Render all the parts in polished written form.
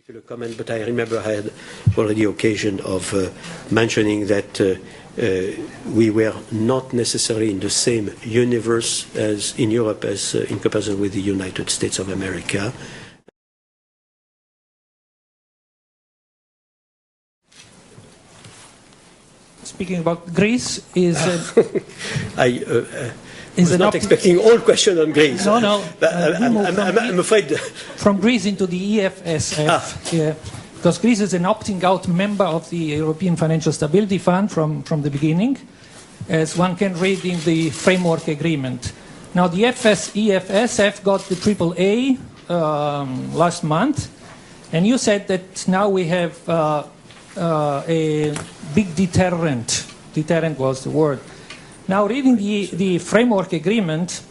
particular comment, but I remember I had already occasion of mentioning that we were not necessarily in the same universe as in Europe as in comparison with the United States of America. Speaking about Greece, I was not expecting all questions on Greece. No. I'm afraid. From Greece into the EFSF, yeah, because Greece is an opting-out member of the European Financial Stability Fund from the beginning, as one can read in the framework agreement. Now, the EFSF got the AAA last month, and you said that now we have a big deterrent. Deterrent was the word. Now, reading the framework agreement,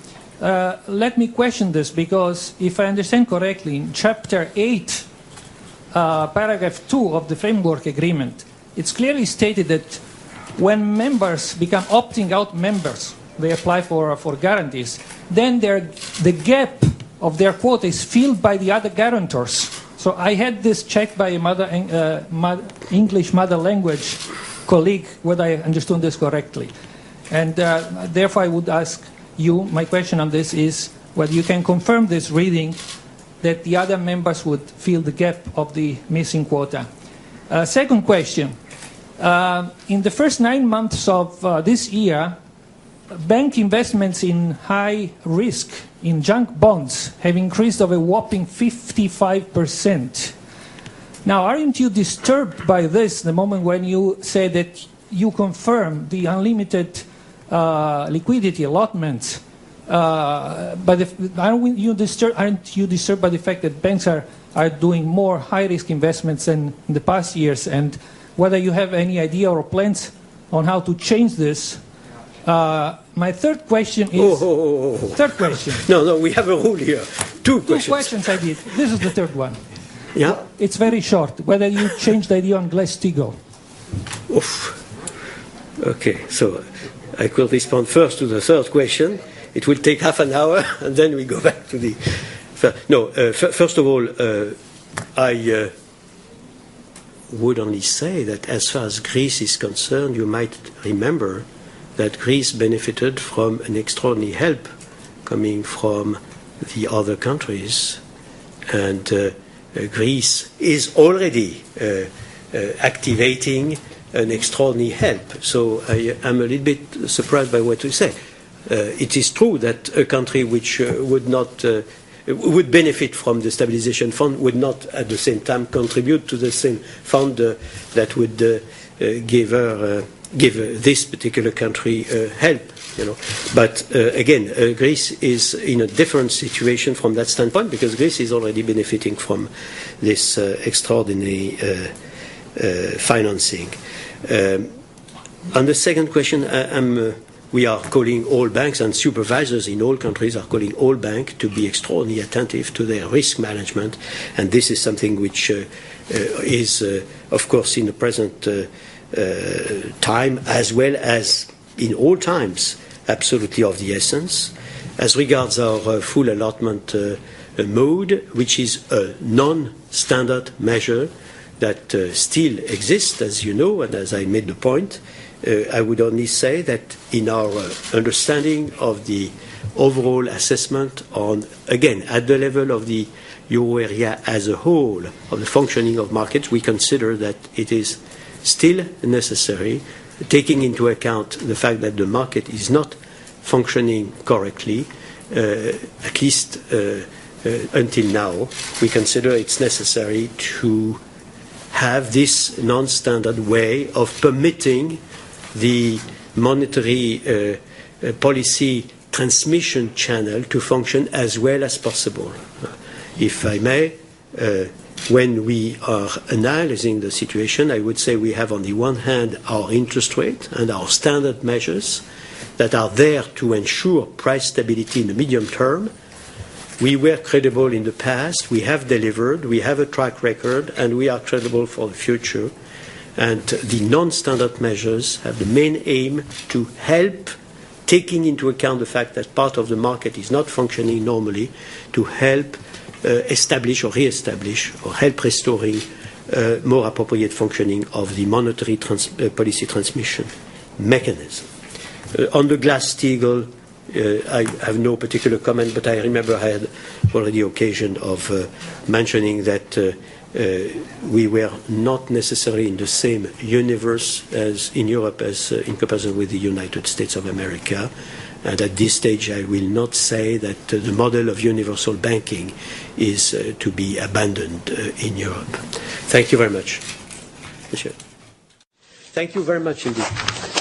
let me question this, because if I understand correctly, in Chapter 8, Paragraph 2 of the framework agreement, it's clearly stated that when members become opting-out members, they apply for guarantees, then the gap of their quota is filled by the other guarantors. So I had this checked by a English mother language colleague whether I understood this correctly. And therefore I would ask you, my question on this is whether you can confirm this reading that the other members would fill the gap of the missing quota. Second question, in the first 9 months of this year, bank investments in high risk, in junk bonds, have increased of a whopping 55%. Now, aren't you disturbed by this the moment when you say that you confirm the unlimited liquidity allotments? Aren't you disturbed by the fact that banks are doing more high-risk investments than in the past years, and whether you have any idea or plans on how to change this? My third question is... Third question. No, we have a rule here. Two questions. 2 questions I did. This is the third one. Yeah? It's very short. Whether you changed the idea on Glass-Steagall. Oof. Okay, so I could respond first to the third question. It will take half an hour, and then we go back to the... First of all, I would only say that as far as Greece is concerned, you might remember that Greece benefited from an extraordinary help coming from the other countries, and Greece is already activating an extraordinary help. So I am a little bit surprised by what you say. It is true that a country which would benefit from the stabilization fund would not at the same time contribute to the same fund that would give this particular country help. But again, Greece is in a different situation from that standpoint, because Greece is already benefiting from this extraordinary financing. On the second question, we are calling all banks, and supervisors in all countries are calling all banks to be extraordinarily attentive to their risk management, and this is something which is, of course, in the present time, as well as in all times, absolutely of the essence. As regards our full allotment mode, which is a non-standard measure that still exists, as you know, and as I made the point, I would only say that in our understanding of the overall assessment on, again, at the level of the euro area as a whole, of the functioning of markets, we consider that it is still necessary, taking into account the fact that the market is not functioning correctly, at least until now, we consider it's necessary to have this non-standard way of permitting the monetary policy transmission channel to function as well as possible. If I may, when we are analyzing the situation, I would say we have on the one hand our interest rate and our standard measures that are there to ensure price stability in the medium term. We were credible in the past, we have delivered, we have a track record, and we are credible for the future. And the non-standard measures have the main aim to help, taking into account the fact that part of the market is not functioning normally, to help establish or re-establish or help restoring more appropriate functioning of the monetary policy transmission mechanism. On the Glass-Steagall, I have no particular comment, but I remember I had already occasion of mentioning that we were not necessarily in the same universe as in Europe as in comparison with the United States of America. And at this stage, I will not say that the model of universal banking is to be abandoned in Europe. Thank you very much, Monsieur. Thank you very much indeed.